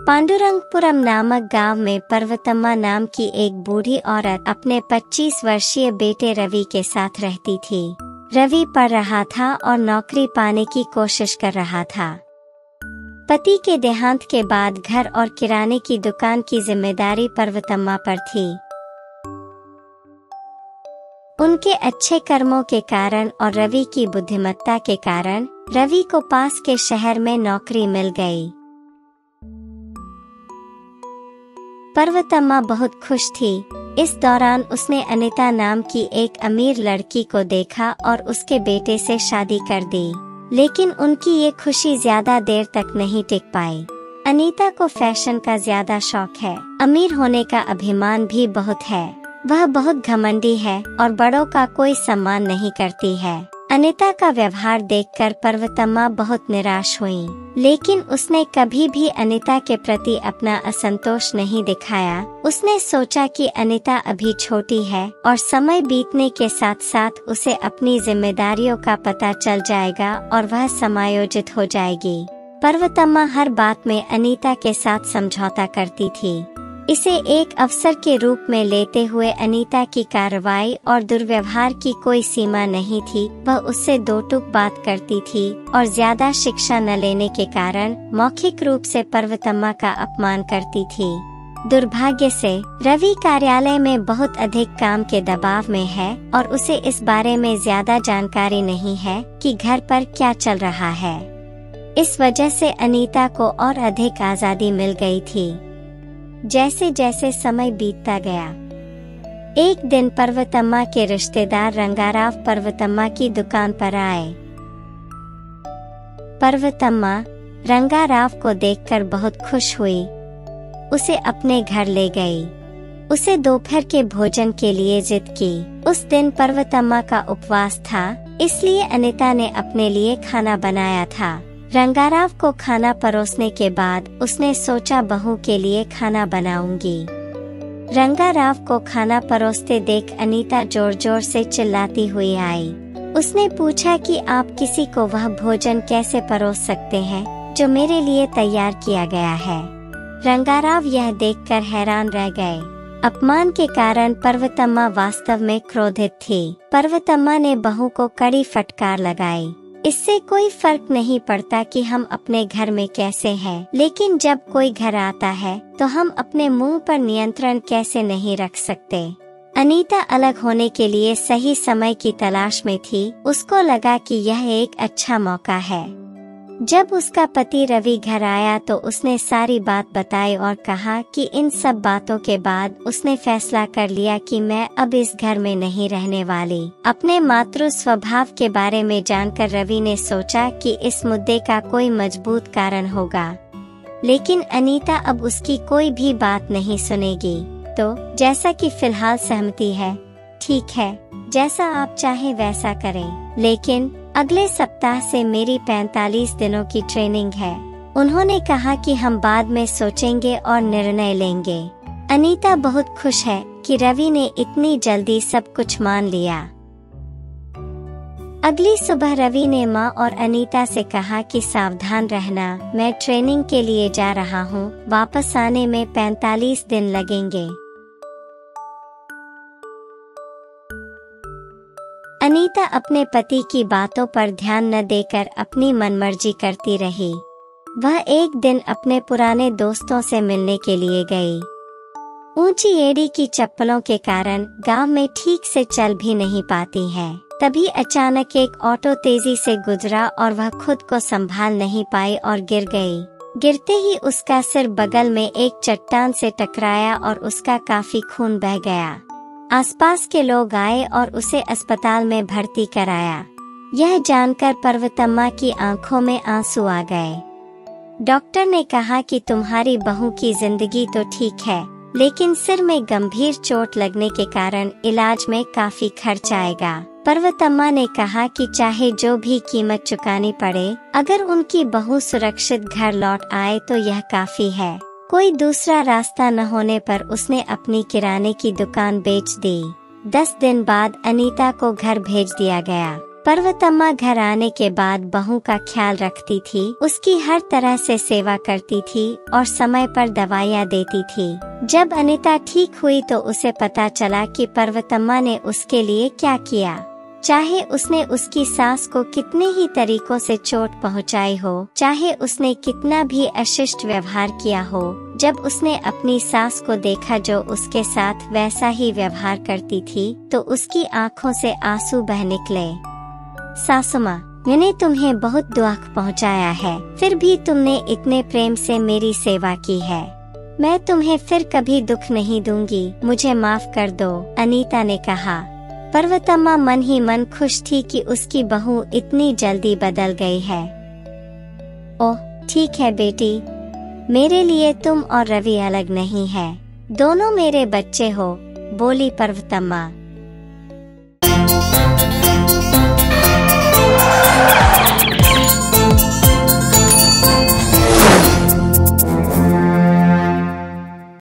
पांडुरंगपुरम नामक गांव में पर्वतम्मा नाम की एक बूढ़ी औरत अपने 25 वर्षीय बेटे रवि के साथ रहती थी। रवि पढ़ रहा था और नौकरी पाने की कोशिश कर रहा था। पति के देहांत के बाद घर और किराने की दुकान की जिम्मेदारी पर्वतम्मा पर थी। उनके अच्छे कर्मों के कारण और रवि की बुद्धिमत्ता के कारण रवि को पास के शहर में नौकरी मिल गई। पर्वतम्मा बहुत खुश थी। इस दौरान उसने अनीता नाम की एक अमीर लड़की को देखा और उसके बेटे से शादी कर दी। लेकिन उनकी ये खुशी ज्यादा देर तक नहीं टिक पाई। अनीता को फैशन का ज्यादा शौक है। अमीर होने का अभिमान भी बहुत है। वह बहुत घमंडी है और बड़ों का कोई सम्मान नहीं करती है। अनीता का व्यवहार देखकर पर्वतम्मा बहुत निराश हुई। लेकिन उसने कभी भी अनीता के प्रति अपना असंतोष नहीं दिखाया। उसने सोचा कि अनीता अभी छोटी है और समय बीतने के साथ साथ उसे अपनी जिम्मेदारियों का पता चल जाएगा और वह समायोजित हो जाएगी। पर्वतम्मा हर बात में अनीता के साथ समझौता करती थी। इसे एक अवसर के रूप में लेते हुए अनीता की कार्रवाई और दुर्व्यवहार की कोई सीमा नहीं थी। वह उससे दो टूक बात करती थी और ज्यादा शिक्षा न लेने के कारण मौखिक रूप से पर्वतम्मा का अपमान करती थी। दुर्भाग्य से रवि कार्यालय में बहुत अधिक काम के दबाव में है और उसे इस बारे में ज्यादा जानकारी नहीं है कि घर पर क्या चल रहा है। इस वजह से अनीता को और अधिक आजादी मिल गई थी। जैसे जैसे समय बीतता गया, एक दिन पर्वतम्मा के रिश्तेदार रंगाराव पर्वतम्मा की दुकान पर आए। पर्वतम्मा रंगाराव को देखकर बहुत खुश हुई। उसे अपने घर ले गई। उसे दोपहर के भोजन के लिए जिद की। उस दिन पर्वतम्मा का उपवास था, इसलिए अनीता ने अपने लिए खाना बनाया था। रंगाराव को खाना परोसने के बाद उसने सोचा बहू के लिए खाना बनाऊंगी। रंगाराव को खाना परोसते देख अनीता जोर जोर से चिल्लाती हुई आई। उसने पूछा कि आप किसी को वह भोजन कैसे परोस सकते हैं जो मेरे लिए तैयार किया गया है। रंगाराव यह देखकर हैरान रह गए। अपमान के कारण पर्वतम्मा वास्तव में क्रोधित थी। पर्वतम्मा ने बहू को कड़ी फटकार लगाई। इससे कोई फर्क नहीं पड़ता कि हम अपने घर में कैसे हैं, लेकिन जब कोई घर आता है तो हम अपने मुंह पर नियंत्रण कैसे नहीं रख सकते। अनीता अलग होने के लिए सही समय की तलाश में थी। उसको लगा कि यह एक अच्छा मौका है। जब उसका पति रवि घर आया तो उसने सारी बात बताई और कहा कि इन सब बातों के बाद उसने फैसला कर लिया कि मैं अब इस घर में नहीं रहने वाली। अपने मातृ स्वभाव के बारे में जानकर रवि ने सोचा कि इस मुद्दे का कोई मजबूत कारण होगा, लेकिन अनीता अब उसकी कोई भी बात नहीं सुनेगी। तो जैसा कि फिलहाल सहमति है, ठीक है, जैसा आप चाहें वैसा करें, लेकिन अगले सप्ताह से मेरी 45 दिनों की ट्रेनिंग है। उन्होंने कहा कि हम बाद में सोचेंगे और निर्णय लेंगे। अनीता बहुत खुश है कि रवि ने इतनी जल्दी सब कुछ मान लिया। अगली सुबह रवि ने माँ और अनीता से कहा कि सावधान रहना, मैं ट्रेनिंग के लिए जा रहा हूँ, वापस आने में 45 दिन लगेंगे। अनीता अपने पति की बातों पर ध्यान न देकर अपनी मनमर्जी करती रही। वह एक दिन अपने पुराने दोस्तों से मिलने के लिए गई। ऊंची एड़ी की चप्पलों के कारण गांव में ठीक से चल भी नहीं पाती है। तभी अचानक एक ऑटो तेजी से गुजरा और वह खुद को संभाल नहीं पाई और गिर गई। गिरते ही उसका सिर बगल में एक चट्टान से टकराया और उसका काफी खून बह गया। आसपास के लोग आए और उसे अस्पताल में भर्ती कराया। यह जानकर पर्वतम्मा की आंखों में आंसू आ गए। डॉक्टर ने कहा कि तुम्हारी बहू की जिंदगी तो ठीक है, लेकिन सिर में गंभीर चोट लगने के कारण इलाज में काफी खर्च आएगा। पर्वतम्मा ने कहा कि चाहे जो भी कीमत चुकानी पड़े, अगर उनकी बहू सुरक्षित घर लौट आए तो यह काफी है। कोई दूसरा रास्ता न होने पर उसने अपनी किराने की दुकान बेच दी। 10 दिन बाद अनीता को घर भेज दिया गया। पर्वतम्मा घर आने के बाद बहू का ख्याल रखती थी, उसकी हर तरह से सेवा करती थी और समय पर दवाइयाँ देती थी। जब अनीता ठीक हुई तो उसे पता चला कि पर्वतम्मा ने उसके लिए क्या किया। चाहे उसने उसकी सास को कितने ही तरीकों से चोट पहुंचाई हो, चाहे उसने कितना भी अशिष्ट व्यवहार किया हो, जब उसने अपनी सास को देखा जो उसके साथ वैसा ही व्यवहार करती थी, तो उसकी आंखों से आंसू बह निकले। सासू माँ, मैंने तुम्हें बहुत दुख पहुंचाया है, फिर भी तुमने इतने प्रेम से मेरी सेवा की है। मैं तुम्हें फिर कभी दुख नहीं दूंगी, मुझे माफ कर दो, अनीता ने कहा। पर्वतम्मा मन ही मन खुश थी कि उसकी बहू इतनी जल्दी बदल गई है। ओह ठीक है बेटी, मेरे लिए तुम और रवि अलग नहीं है, दोनों मेरे बच्चे हो, बोली पर्वतम्मा।